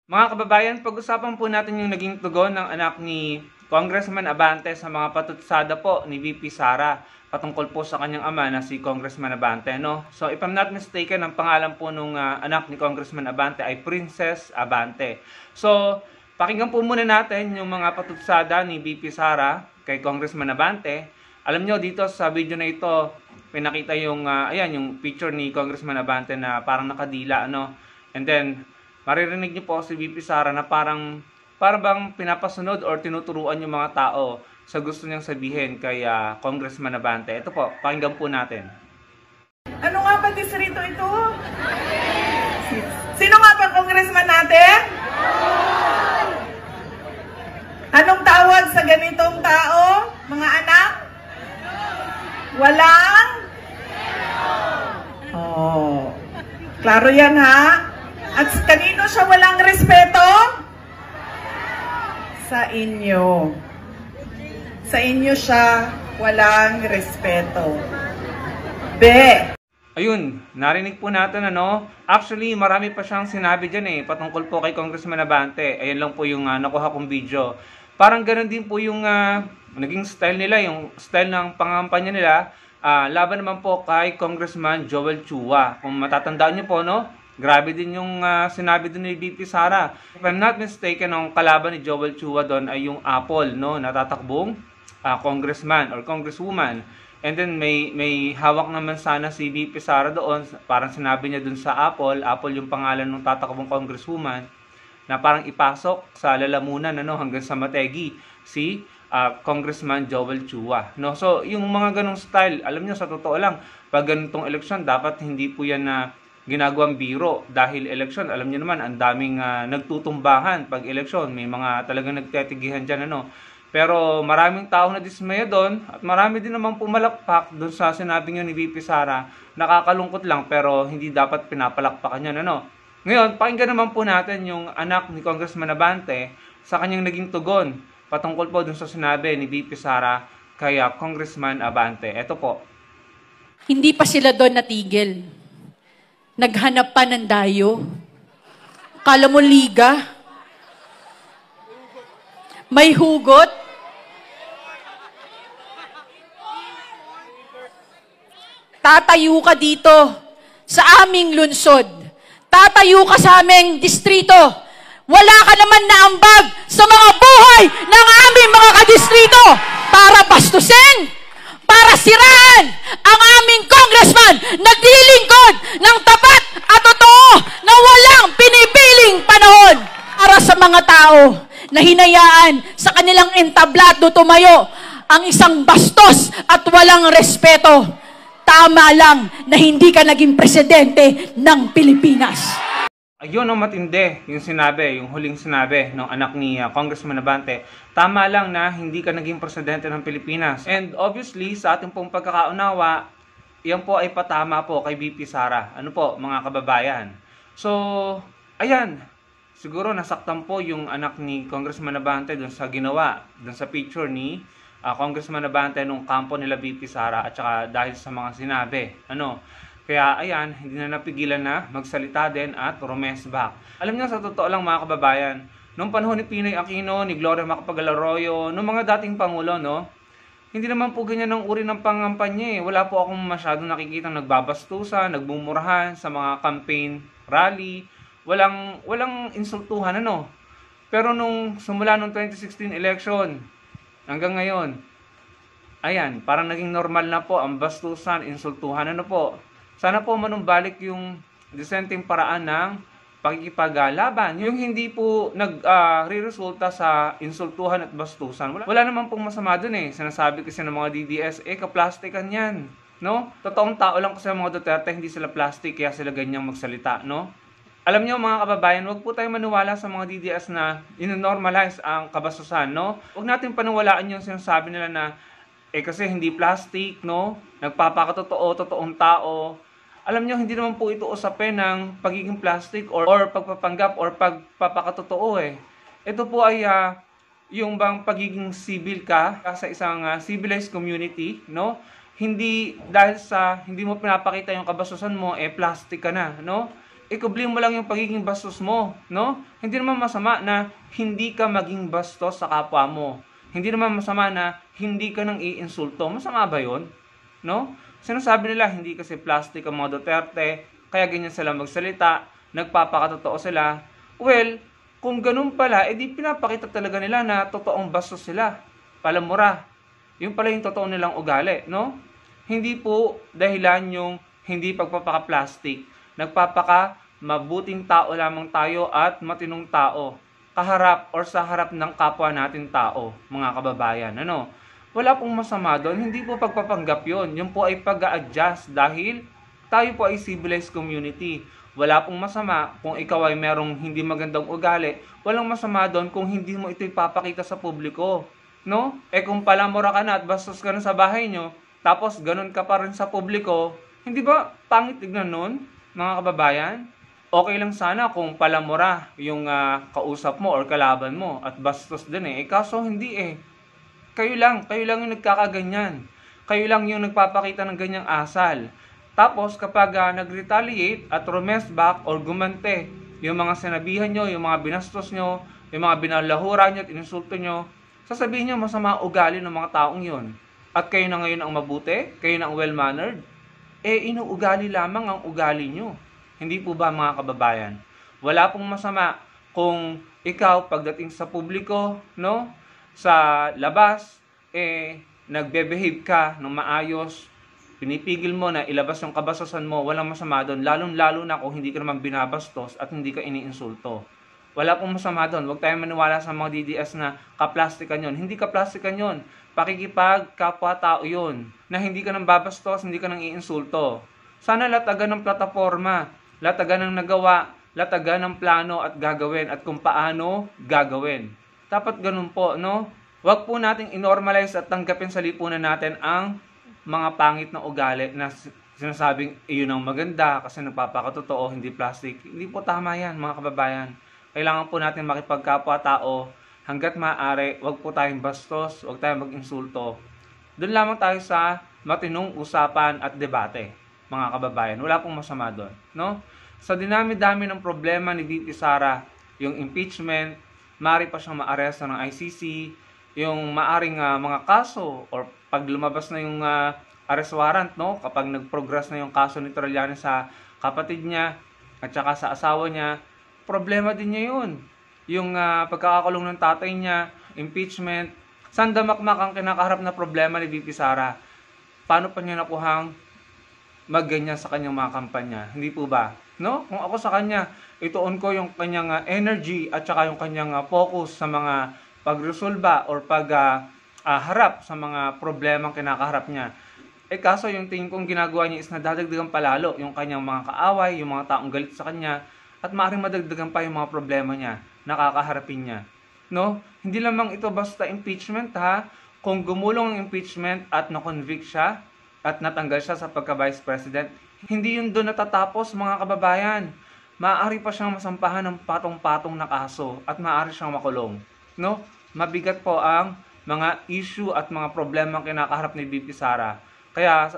Mga kababayan, pag-usapan po natin yung naging tugon ng anak ni Congressman Abante sa mga patutsada po ni VP Sara patungkol po sa kanyang ama na si Congressman Abante, no? So, if I'm not mistaken, ang pangalan po nung anak ni Congressman Abante ay Princess Abante. So, pakinggan po muna natin yung mga patutsada ni VP Sara kay Congressman Abante. Alam nyo, dito sa video na ito, pinakita yung, yung picture ni Congressman Abante na parang nakadila, ano? And then, maririnig niyo po si VP Sara na parang bang pinapasunod or tinuturuan yung mga tao sa gusto niyang sabihin kay Congressman Abante. Ito po, pakinggan po natin. Ano nga ba distrito ito? Sino nga ba congressman natin? Anong tawag sa ganitong tao, mga anak? Walang? Oh, klaro yan ha? At kanino siya walang respeto? Sa inyo. Sa inyo siya walang respeto. Ayun, narinig po natin ano. Actually, marami pa siyang sinabi dyan patungkol po kay Congressman Abante. Ayan lang po yung nakuha kong video. Parang ganun din po yung naging style nila, yung style ng pangampanya nila. Laban naman po kay Congressman Joel Chua. Kung matatandaan niyo po, no? Grabe din yung sinabi doon ni VP Sara. If I'm not mistaken, ang kalaban ni Joel Chua doon ay yung Apple, no? Natatakbong congressman or congresswoman. And then may hawak naman sana si VP Sara doon. Parang sinabi niya doon sa Apple yung pangalan ng tatakbong congresswoman, na parang ipasok sa lalamunan hanggang sa Mategi si Congressman Joel Chua. No? So, yung mga ganong style, alam niyo sa totoo lang, pag ganitong eleksyon, dapat hindi po yan na ginagawang biro dahil eleksyon. Alam niyo naman, ang daming nagtutumbahan pag eleksyon. May mga talagang nagtetigihan dyan, ano. Pero maraming tao na dismaya doon at marami din naman pumalakpak doon sa sinabi niyo ni VP Sara. Nakakalungkot lang pero hindi dapat pinapalakpakan yan, ano. Ngayon, pakinggan naman po natin yung anak ni Congressman Abante sa kanyang naging tugon patungkol po doon sa sinabi ni VP Sara kay Congressman Abante. Ito po. Hindi pa sila doon natigil. Naghanap pa ng dayo. Kala mo liga? May hugot? Tatayo ka dito sa aming lungsod. Tatayo ka sa aming distrito. Wala ka naman na ambag sa mga buhay ng aming mga kadistrito para bastusin, para siraan ang aming congressman naglilingkod ng tapat at totoo na walang pinipiling panahon para sa mga tao na hinayaan sa kanilang entablado tumayo ang isang bastos at walang respeto. Tama lang na hindi ka naging presidente ng Pilipinas. Ayun ang matindi yung sinabi, yung huling sinabi ng anak ni Congressman Abante. Tama lang na hindi ka naging presidente ng Pilipinas. And obviously, sa ating pong pagkakaunawa, yan po ay patama po kay VP Sara. Ano po, mga kababayan? So, ayan. Siguro nasaktan po yung anak ni Congressman Abante dun sa ginawa, dun sa picture ni Congressman Abante nung kampo nila VP Sara at saka dahil sa mga sinabi. Ano? Kaya ayan, hindi na napigilan na magsalita din at rumesback. Alam niyo sa totoo lang mga kababayan, nung panahon ni Pinoy Aquino, ni Gloria Macapagal-Arroyo, nung mga dating pangulo, no, hindi naman po ganyan ang uri ng pangampanya. Wala po akong masyadong nakikita nagbabastusan, nagbumurahan sa mga campaign rally, walang insultuhan, ano. Pero nung simula nung 2016 election hanggang ngayon, ayan, parang naging normal na po ang bastusan, insultuhan, ano po. Sana po manumbalik yung disenteng paraan ng pakikipaglaban. Yung hindi po nag-re-resulta sa insultuhan at bastusan. Wala naman pong masama dun Sinasabi kasi ng mga DDS, kaplastikan yan. No? Totoong tao lang kasi mga Duterte, hindi sila plastic, kaya sila ganyang magsalita, no? Alam niyo mga kababayan, wag po tayong maniwala sa mga DDS na in-normalize ang kabastusan, no? Wag natin paniwalaan yung sinasabi nila na kasi hindi plastic, no? Totoong tao. Alam niyo, hindi naman po ito usapin ng pagiging plastic or pagpapanggap or pagpapakatotoo Ito po ay yung bang pagiging civil ka sa isang civilized community, no? Hindi dahil sa hindi mo pinapakita yung kabastusan mo, plastic ka na, no? ikubli mo lang yung pagiging bastos mo, no? Hindi naman masama na hindi ka maging bastos sa kapwa mo. Hindi naman masama na hindi ka nang iinsulto. Masama ba yun? No? Sinasabi nila, hindi kasi plastic ang mga Duterte, kaya ganyan sila magsalita, nagpapakatotoo sila. Well, kung ganun pala, edi pinapakita talaga nila na totoong bastos sila. Palamura. Yung pala yung totoo nilang ugali, no? Hindi po dahilan yung hindi pagpapaka-plastic. Nagpapaka mabuting tao lamang tayo at matinong tao. Kaharap or sa harap ng kapwa natin tao, mga kababayan. Ano? Wala pong masama doon. Hindi po pagpapanggap yun. Yun po ay pag-a-adjust dahil tayo po ay civilized community. Wala pong masama kung ikaw ay merong hindi magandang ugali. Walang masama doon kung hindi mo ito ipapakita sa publiko. No? Kung palamura ka na at bastos ka na sa bahay nyo, tapos ganun ka pa rin sa publiko, hindi ba pangit tignan nun, mga kababayan? Okay lang sana kung palamura yung kausap mo or kalaban mo at bastos din kaso hindi Kayo lang yung nagkakaganyan. Kayo lang yung nagpapakita ng ganyang asal. Tapos kapag nag-retaliate at rumest back or gumante, yung mga sinabihan nyo, yung mga binastos nyo, yung mga binalahura nyo at ininsulto nyo, sasabihin nyo masama ugali ng mga taong yon. At kayo na ngayon ang mabuti, kayo na ang well-mannered, inuugali lamang ang ugali nyo. Hindi po ba mga kababayan? Wala pong masama kung ikaw pagdating sa publiko, no, sa labas, nagbe-behave ka ng maayos, pinipigil mo na ilabas yung kabastusan mo, walang masama doon, lalong-lalo na kung hindi ka naman binabastos at hindi ka iniinsulto. Wala pong masama doon. Huwag tayong maniwala sa mga DDS na kaplastikan yon. Hindi kaplastikan yon. Pakikipag-kapwa-tao yun. Na hindi ka nang babastos, hindi ka nang iinsulto. Sana latagan ng plataforma, latagan ng nagawa, latagan ng plano at gagawin at kung paano gagawin. Dapat ganun po, no? Huwag po nating inormalize at tanggapin sa lipunan natin ang mga pangit na ugali na sinasabing iyon ang maganda kasi nagpapakatotoo, hindi plastic. Hindi po tama yan, mga kababayan. Kailangan po natin makipagkapwa-tao hanggat maaari, wag po tayong bastos, wag tayong mag-insulto. Doon lamang tayo sa matinong usapan at debate, mga kababayan. Wala pong masama doon, no? Sa dinami-dami ng problema ni VP Sara, yung impeachment, maaari pa siyang maaresto ng ICC, yung maaring mga kaso or pag lumabas na yung arrest warrant, no? Kapag nag-progress na yung kaso ni Trillanes sa kapatid niya at saka sa asawa niya, problema din niya yun. Yung pagkakakulong ng tatay niya, impeachment, sandamakmak ang kinakaharap na problema ni VP Sara. Paano pa niya nakuhang magganyan sa kanyang mga kampanya? Hindi po ba? No? Kung ako sa kanya, ituon ko yung kanyang energy at saka yung kanyang focus sa mga pagresolba or pagharap sa mga problemang kinakaharap niya. Kaso yung tingin kong ginagawa niya is nadadagdagan palalo yung kanyang mga kaaway, yung mga taong galit sa kanya, at maaaring madagdagan pa yung mga problema niya, nakakaharapin niya. No? Hindi lamang ito basta impeachment ha. Kung gumulong ang impeachment at na-convict siya at natanggal siya sa pagka-vice president, hindi yun doon natatapos mga kababayan. Maaari pa siyang masampahan ng patong-patong na kaso at maaari siyang makulong. No? Mabigat po ang mga issue at mga problema kinakaharap ni VP Sara. Kaya,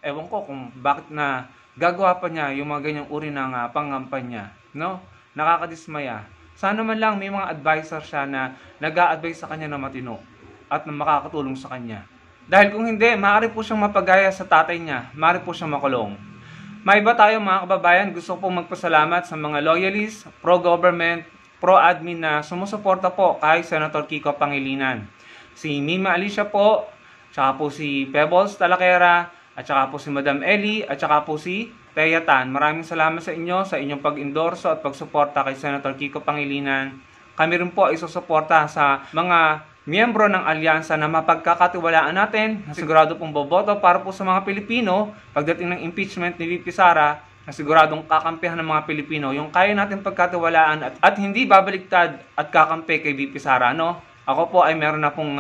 ewan ko kung bakit na gagawa pa niya yung mga ganyang uri ng pangampanya. No? Nakakadismaya. Sana man lang may mga advisor siya na nag-a-advise sa kanya na matino at na makakatulong sa kanya. Dahil kung hindi, maaari po siyang mapagaya sa tatay niya, maaari po siyang makulong. May iba tayo mga kababayan, gusto ko pong magpasalamat sa mga loyalists, pro-government, pro-admin na sumusuporta po kay Senator Kiko Pangilinan. Si Mima Alicia po, tsaka po si Pebbles Talakera, at tsaka po si Madam Ellie, at tsaka po si Thea Tan. Maraming salamat sa inyo, sa inyong pag-endorso at pagsuporta kay Senator Kiko Pangilinan. Kami rin po ay susuporta sa mga miyembro ng alyansa na mapagkakatiwalaan natin, na sigurado pong boboto para po sa mga Pilipino pagdating ng impeachment ni VP Sara, na siguradong kakampihan ng mga Pilipino, yung kaya natin pagkatiwalaan at hindi babaliktad at kakampi kay VP Sara, no? Ako po ay meron na pong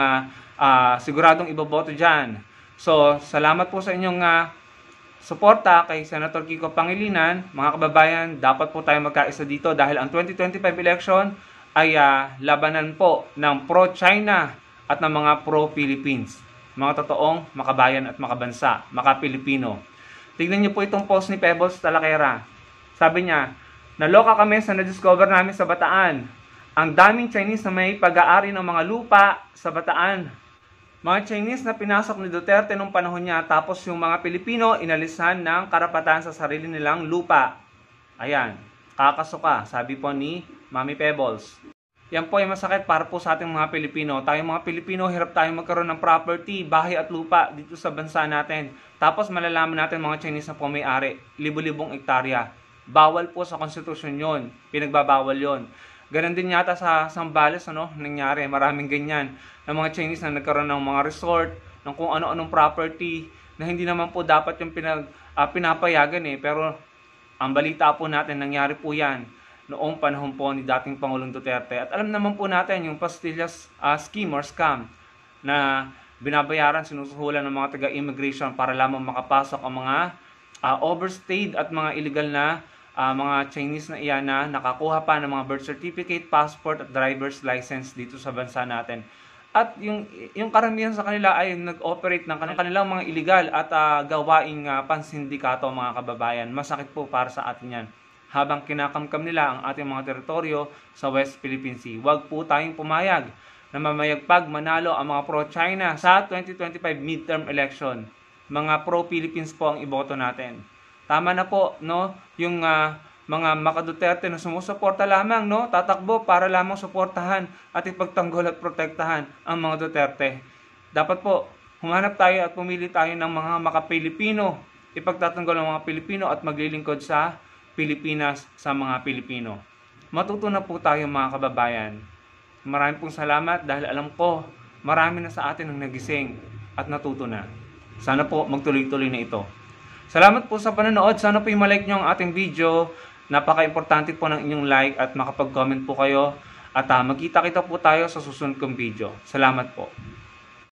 siguradong iboboto dyan. So, salamat po sa inyong suporta kay Senator Kiko Pangilinan. Mga kababayan, dapat po tayo magkaisa dito dahil ang 2025 election ay labanan po ng pro-China at ng mga pro-Philippines. Mga totoong makabayan at makabansa, maka-Pilipino. Tignan niyo po itong post ni Pebbles Talakera. Sabi niya, naloka kami sa na-discover namin sa Bataan. Ang daming Chinese na may pag-aari ng mga lupa sa Bataan. Mga Chinese na pinasok ni Duterte nung panahon niya, tapos yung mga Pilipino inalisan ng karapatan sa sarili nilang lupa. Ayan, kakasuka, sabi po ni Mami Pebbles. Yan po ay masakit para po sa ating mga Pilipino. Tayong mga Pilipino, hirap tayong magkaroon ng property, bahay at lupa dito sa bansa natin. Tapos malalaman natin mga Chinese na po may-ari, libo-libong hektarya. Bawal po sa konstitusyon yon, pinagbabawal yon. Ganon din yata sa Zambales, nangyari, maraming ganyan. Ng mga Chinese na nagkaroon ng mga resort, ng kung ano-anong property, na hindi naman po dapat yung pinapayagan Pero ang balita po natin, nangyari po yan noong panahon po ni dating Pangulong Duterte. At alam naman po natin yung pastillas scheme or scam na binabayaran, sinusuhulan ng mga taga-immigration para lamang makapasok ang mga overstayed at mga illegal na mga Chinese na iyan na nakakuha pa ng mga birth certificate, passport at driver's license dito sa bansa natin. At yung karamihan sa kanila ay nag-operate ng kanilang mga illegal at gawaing pansindikato mga kababayan. Masakit po para sa atin yan. Habang kinakamkam nila ang ating mga teritoryo sa West Philippine Sea. Huwag po tayong pumayag na mamayagpag manalo ang mga pro-China sa 2025 midterm election. Mga pro-Philippines po ang iboto natin. Tama na po, yung mga maka-Duterte na sumusuporta lamang, tatakbo para lamang suportahan at ipagtanggol at protektahan ang mga Duterte. Dapat po, humanap tayo at pumili tayo ng mga maka-Pilipino, ipagtatanggol ang mga Pilipino at maglilingkod sa Pilipinas sa mga Pilipino. Matuto na po tayo mga kababayan. Maraming pong salamat dahil alam ko marami na sa atin ang nagising at natuto na. Sana po magtuloy-tuloy na ito. Salamat po sa panonood. Sana po i-like nyo ang ating video. Napaka-importante po ng inyong like at makapag-comment po kayo. At magkita-kita po tayo sa susunod kong video. Salamat po.